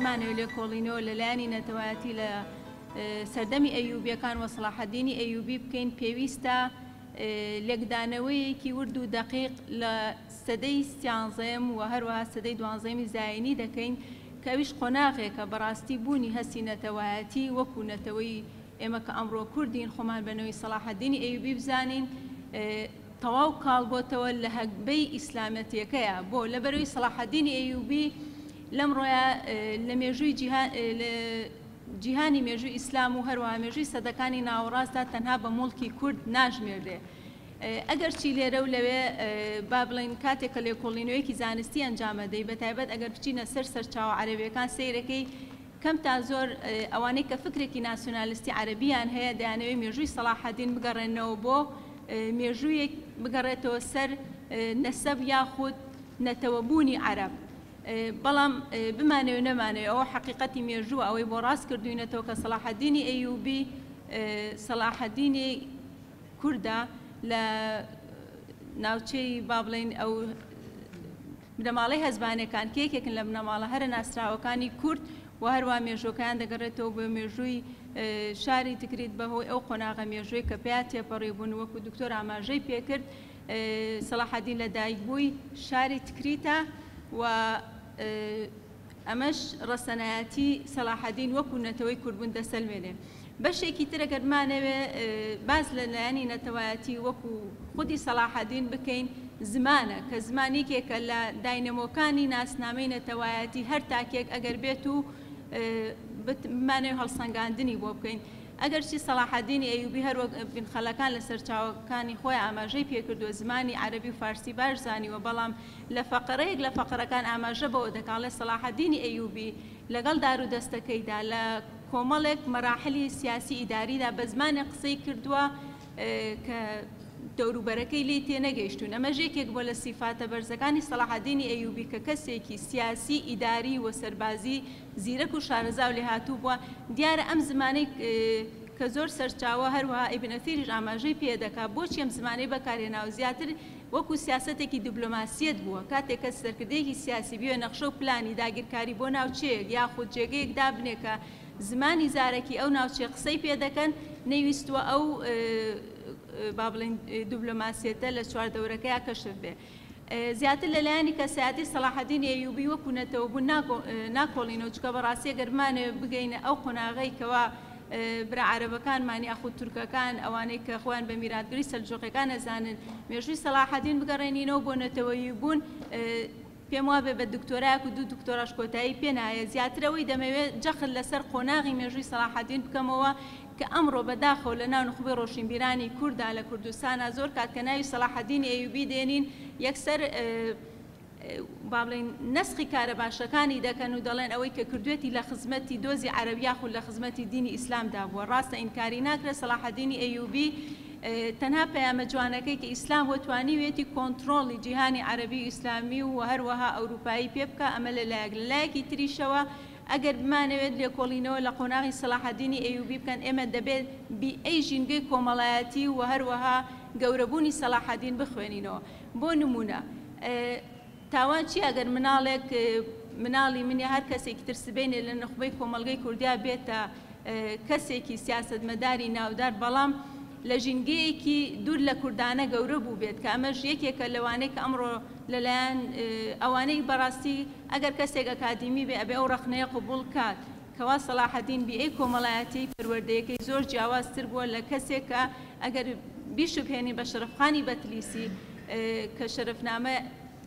بمانەوە لێ کۆڵینەوە لەلایەنی نەتەوایەتی لە سەردەمی ئەیوبیەکان و سەلاحەدینی ئەیوبی بکەین پێویستە لێکدانەوەیەکی ورد و دەقیق لە سەدەی سیانزەم و هەروەها سەدەی دوانزەمی زاینی دەکەین کە ئەویش قۆناغێکە بەڕاستی بوونی هەستی نەتەوایەتی وەکو نەتەوەی ئێمە کە ئەمڕۆ کوردین خۆمان بەنەوەی سەلاحەدینی ئەیوبی بزانین تەواو کاڵبۆتەوە لە هەگبەی ئیسلامەتیەکەیە بۆ لەبەرەوەی سەلاحەدینی ئەیوبی لەم ڕۆیە لە مێژووی جیهانی مێژووی ئیسلام و هەروەها مێژووی سەدەکانی ناوەڕاستدا تەنها بە موڵکی کورد ناژمێردێ. ئەگەر چی لێرە و لەوێ با بڵین کاتێکە لێکۆڵینەوەیەکی زانستی ئەنجامەدەی بەتایبەت ئەگەر بچینە سەرچاوە عەرەبیەکان سەیرەکەی کەم تا زۆر ئەوانەی کە فکرێکی ناسیۆنالیستی عەرەبیان هەیە دەیانەوێت مێژووی سەلاحەدین بگەڕێنەوە بۆ مێژوویەک بگەڕێتەوە سەر نەسەب یاخود نەتەوەبوونی عەرەب. بەڵام بمانەوە نەمانەوە ئەوە حەقیقەتی مێژووە ئەوەی بۆ ڕاست کردوینەتەوە کە سەلاحەدینی ئەیوبی سەلاحەدینی کوردە لە ناوچەی با بڵین ئەو بنەماڵەی هەزبانەکان کێکێکن لە بنەماڵە هەرە ناسراوەکانی کورد و هەروە مێژوەکان دەگەڕێتەوە بە مێژووی شاری تکریت بەهۆی ئەو قۆناغە مێژووی کە پێیا تێپەڕێبوون وەکو دکتۆر ئاماژەی پێکرد سەلاحەدین لە دایکبووی شاری تکریتە و ئەمەش ڕەسەنایەتی سەلاحەدین وەکو نەتەوەی کوربوون دەسەلمێنێ. بەشێکی ترەگەرمانەوێ باز لە لایەنی نەتەوایەتی وەکو خودی سەلاحەدین بکەین زمانە کە زمانێکێکە لە داینەمۆکانی ناسنامەی نەتەوایەتی هەر تاکێک ئەگەر بێت و بمانەوێ هەڵسەنگاندنی بۆ بکەین. ئەگەر چی سەلاحەدینی ئەیوبی هەروەک بنخەلەکان لە سەرچاوەکانی خۆی ئاماژەی پێکردووە زمانی عەرەبی و فارسی باش زانیوە بەڵام لە فەقرەیەک لە فەقرەکان ئاماژە بەوە دەکاڵێت سەلاحەدینی ئەیوبی لەگەڵ دار و دەستەکەیدا لە کۆمەڵێک مەراحلی سیاسی ئیداریدا بە زمانی قسەی کردووە کە دەوروبەرەکەی لێ تێنەگەیشتون. ئەمە ژێکێک بۆ لە سیفاتە بەرزەکانی سەلاحەدینی ئەیوبی کە کەسێکی سیاسی ئیداری و سەربازی زیرەک و شارەزا و لێ هاتوو بووە. دیارە ئەم زمانەی کە زۆر سەرچاوە هەروەها ئیبن ئەثیریش ئاماژەی پێ دەکات بۆچی ئەم زمانەی بەکارهێناوە زیاتر وەکو سیاسەتێکی دیبلۆماسیەت بووە کاتێک کە سەرکردەیەکی سیاسی بووە نەخشە و پلانی داگیرکاری بۆ ناوچەیەک یاخود جێگەیەک دابنێکە زمانی زارێکی ئەو ناوچێ قسەی پێ دەکەن نەیویستوە ئەو با بڵین دیبلۆماسیەتە لە چواردەورەکەیە کەشف بێ. زیاتر لەلایەنی کەسایەتی سەلاحەدینی ئەیوبی وەکو نەتەوەبوون ناکۆڵینەوە چکە بەڕاستی گەرمانێ بگەینە ئەو قۆناغەی کەوا برا عەرەبەکانمانی یاخود تورکەکان ئەوانەی کە خۆیان بە میراتگری سەلجوقیەکان ئەزانن مێژووی سەلاحەدین بگەڕێنینەوە بۆ نەتەوەیی بوون پێم وابێ بە دکتۆرایەک و دوو دکتۆرەش کۆتایی پێ نایە زیاترەوەی دەمەوێت جەخت لەسەر قۆناغی مێژووی سەلاحەدین بکەمەوە کە ئەمڕۆ بەداخەوە لە ناو نخبەی ڕۆشنبیرانی کووردا لە کوردستانە زۆر کات کە ناوی سەلاحەدینی ئەیوبی دێنین یەکسەر با بڵین نەسخی کارە باشەکانی دەکەن و دەڵێن ئەوەی کە کردوێتی لە خزمەتی دۆزی عەرەب یاخود لە خزمەتی دینی ئیسلامدا بووە. ڕاستە ئینکاری ناکرێت سەلاحەدینی ئەیوبی تەنها پەیامە جوانەکەی کە ئیسلام وەتوانیوێتی کۆنتڕۆڵی جیهانی عەرەبی و ئیسلامی و هەروەها ئەوروپایی پێ بکە ئەمە لەلایەکی تریشەوە ئەگەر بمانەوێت لێکۆڵینەوە لە قۆناغی سەلاحەدینی ئەیوبی بکەن ئێمە دەبێت ئەی ژینگەی کۆمەڵایەتی و هەروەها گەورەبوونی سەلاحەدین بخوێنینەوە. بۆ نمونە تاوان چی ئەگەر مناڵی منی هەر کەسێکی ترسبێنێ لە نخبەی کۆمەلگەی کوردیا بێتە کەسێکی سیاسەتمەداری ناودار بەڵام لە ژینگەیەکی دوور لە کوردانە گەورە بوو بێت کە ئەمەش یەکێکە لەوانەیە کە ئەمڕۆ لەلایەن ئەوانەی بەڕاستی ئەگەر کەسێک ئەکادیمی بێ ئەبێ ئەو ڕەخنەیە قبوڵ کات کەوا سەلاحەدین بیئەی کۆمەڵایەتی پەروەردەیەکەی زۆر جیاوازتر بووە لە کەسێک کە ئەگەر بیشبهێنی بە شەرەفخانی بەتلیسی کە شەرەفنامە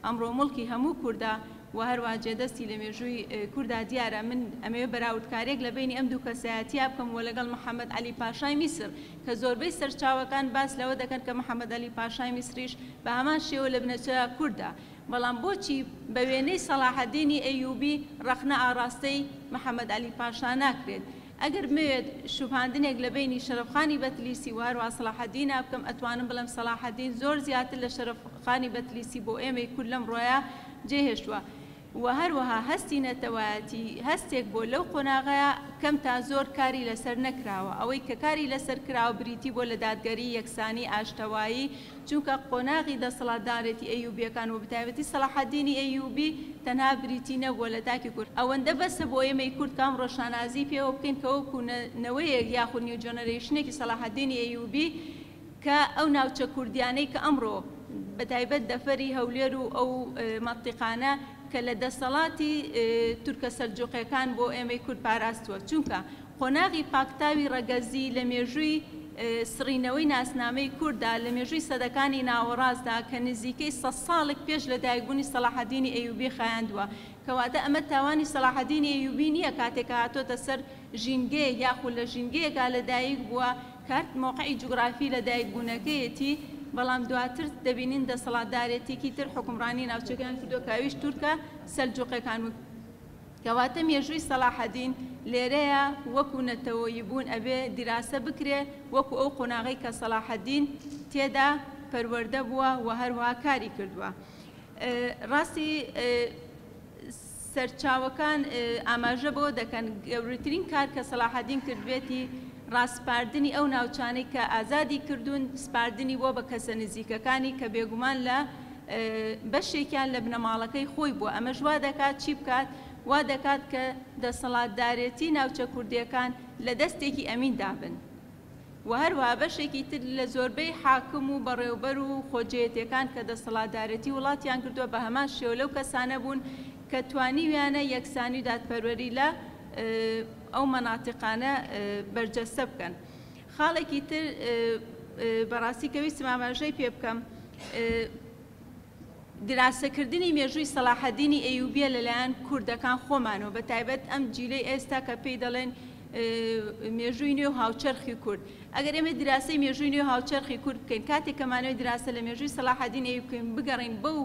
ئەمڕۆ مڵکی هەموو کووردا و هەروە جێدەستی لە مێژووی کووردا دیارە من ئەمەوێ بەراوردکارێک لە بینی ئەم دوو کەسایەتیا بکەم و لەگەڵ محەممەد عەلی پاشای میسر کە زۆربەی سەرچاوەکان باس لەوە دەکەن کە محەممەد عەلی پاشای میسریش بە هەمان شێوە لە بنەچە کووردا بەڵام بۆچی بە وێنەی سەلاحەدینی ئەیوبی ڕەخنە ئاڕاستەی محەممەد عەلی پاشا ناکرێت. ئەگەر بمەوێت شوبهاندنێک لە بینی شەرەفخانی بەتلیسی و هەروە سەلاحەدین بکەم ئەتوانم بڵێم سەلاحەدین زۆر زیاتر لە شەرەفخانی بەتلیسی بۆ ئێمەی کورد لەم ڕۆیە جێهێشتووە و هەروەها هەستی نەتەوایەتی هەستێک بۆ لەو قۆناغەیە کەم تا زۆر کاری لەسەر نەکراوە ئەوەی کە کاری لەسەر کراوە بریتی بۆ لە دادگەری یەکسانی ئاشتەوایی چونکە قۆناغی دەسەڵاتدارێتی ئەیوبیەکان و بەتایبەتی سەلاحەددینی ئەیوبی تەنها بریتی نەبووە لە تاکی کورد ئەوەندە بەسە بۆ ئێمەی کورد کام ڕۆژانازی پێوە بکەین کە وەکو نەوەیەک یاخود نیو جۆنەرێشنێکی سەلاحەددینی ئەیوبی کە ئەو ناوچە کوردیانەی کە ئەمڕۆ بەتایبەت دەفەری هەولێر و ئەو مەنتیقانە کە لە دەسەڵاتی تورکە سەلجوقیەکان بۆ ئێمەی کورد پاراستووە چونکە قۆناغی پاکتاوی ڕەگەزی لە مێژووی سڕینەوەی ناسنامەی کووردا لە مێژووی سەدەکانی ناوەڕاستدا کە نزیکەی 100 ساڵێک پێش لە دایکبوونی سەلاحەددینی ئەیوبی خایاندووە کەواتە ئەمە تاوانی سەلاحەددینی ئەیوبی نییە کاتێک هاتۆتە سەر ژینگەیە یاخود لە ژینگەیەکا لە دایک بووە کارت مۆقعی جوگرافی لە دایکبوونەکەیەتی بەڵام دواتر دەبینین دەسەڵاتدارێتێکی تر حکومڕانی ناوچەکان کردو کاویش تورکە سەلجوقیەکان کەواتە مێژووی سەلاحەددین لێرەیە وەکو نەتەوەیی بوون ئەبێ دیراسە بکرێ وەکو ئەو قۆناغی کە سەلاحەددین تێدا پەروەردە بووە و هەروەها کاری کردووە ڕاستی سەرچاوەکان ئاماژە بۆ دەکەن گەورەترین کار کە سەلاحەددین کردبێتی ڕاستپاردنی ئەو ناوچانەی کە ئازادی کردوون سپاردنی بۆ بە کەسە نزیکەکانی کە بێگومان لە بەشێکیان لە بنەماڵەکەی خۆی بووە ئەمەش وا دەکات چی بکات وا دەکات کە دەسەڵاتدارێتی ناوچە کوردیەکان لە دەستێکی ئەمین دابن و هەروەها بەشێکی تر لە زۆربەی حاکم و بەڕێوبەر و خۆجێتیەکان کە دەسەڵاتدارەتی وڵاتیان کردووە بە هەمان شێوە لەو کەسانە بوون کە توانیویانە یەکسانی دادپەروەری لە ئەو مەناتیقانە بەرجەستە بکەن خاڵێکی تر بەڕاستی کەویستم ئاماژەی پێ بکەم دراسەکردنی مێژووی سەلاحەددینی ئەیوبیە لەلایەن کوردەکان خۆمانەوە بە تایبەت ئەم جیلەی ئێستا کە پێی دەڵێن مێژووی نوێ هاوچەرخی کورد ئەگەر ئێمە دراسی مێژووی نوێ هاوچەرخی کورد بکەین کاتێک کەمانەوەی دراسە لە مێژووی سەلاحەددین ئەیوب بکەین بگەڕین بەو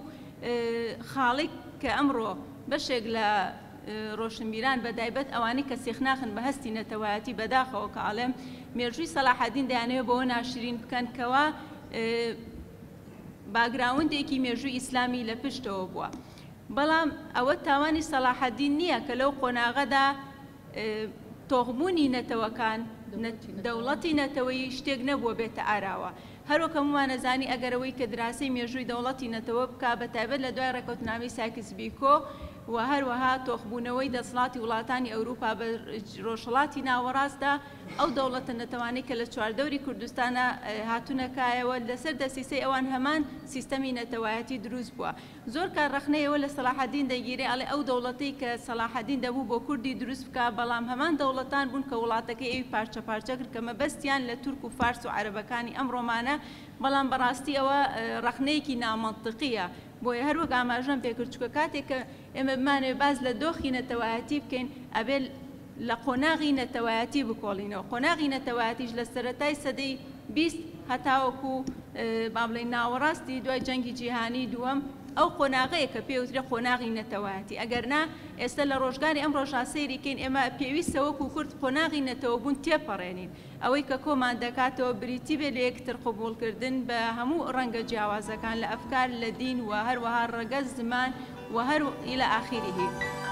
خاڵێک کە ئەمڕۆ بەشێک لە ڕۆشنبیران بەدایبەت ئەوانەی کە سێخناخن بە هەستی نەتەوایەتی بەداخەوە کە ئاڵێم مێژووی سەلاحەددین دەیانەوێت بەوە ناشرین بکەن کەوا باگراوندێکی مێژووی ئیسلامی لە پشتەوە بووە بەڵام ئەوە تاوانی سەلاحەددین نییە کە لەو قۆناغەدا تۆغبوونی نەتەوەکان دەوڵەتی نەتەوەی شتێک نەبووە بێتە ئاراوە هەروەکە وانەزانی ئەگەرەوەی کە دراسی مێژووی دەوڵەتی نەتەوە بکە بە تایبەت لە دوای ڕێکەوتناوی سایکس بیکۆ و هەروەها تۆخبوونەوەی دەسەڵاتی وڵاتانی ئەوروپا بە ڕۆژهەڵاتی ناوەڕاستدا ئەو دەوڵەتە نەتەوانەی کە لە چواردەوری کوردستانە هاتوونەکایەوە لەسەر دەسیسەی ئەوان هەمان سیستەمی نەتەوایەتی دروست بووە زۆر کار ڕەخنەیەوە لە سەلاحەددین دەگیرێ ئەڵێ ئەو دەوڵەتەی کە سەلاحەددین دەبوو بۆ کوردی دروست بکە بەڵام هەمان دەوڵەتان بوون کە وڵاتەکەی ئەوی پارچە پارچە کرد کە مەبەستیان لە تورک و فارس و عەرەبەکانی ئەم ڕۆمانە بەڵام بەڕاستی ئەوە ڕەخنەیەکی نامەنتیقیە بۆیە هەروەک ئاماژەم پێکرد چکە کاتێک کە ئێمە بمانێت باز لە دۆخی نەتەوایەتی بکەین ئەبێ لە قۆناغی نەتەوایەتی بکۆڵینەوە قۆناغی نەتەوایەتیش لە سەرەتای سەدەی 20 هەتاوەکو با بڵێین ناوەڕاستی دوای جەنگی جیهانی دووەم ئەو قۆناغەیە کە پێوترێ قۆناغی نەتەوایەتی ئەگەرنا ئێستا لە ڕۆژگاری ئەم ڕۆژا سەیریکەین ئێمە پێویستە وەکو کورد قۆناغی نەتەوەبوون تێپەڕێنین ئەوەی کە کۆمان دەکاتەوە بریتی بێ لە یەکتر قبولکردن بە هەموو ڕەنگە جیاوازەکان لە ئەفکار لە دین و هەروەها ڕەگەز زمان و هەر إلى آخره.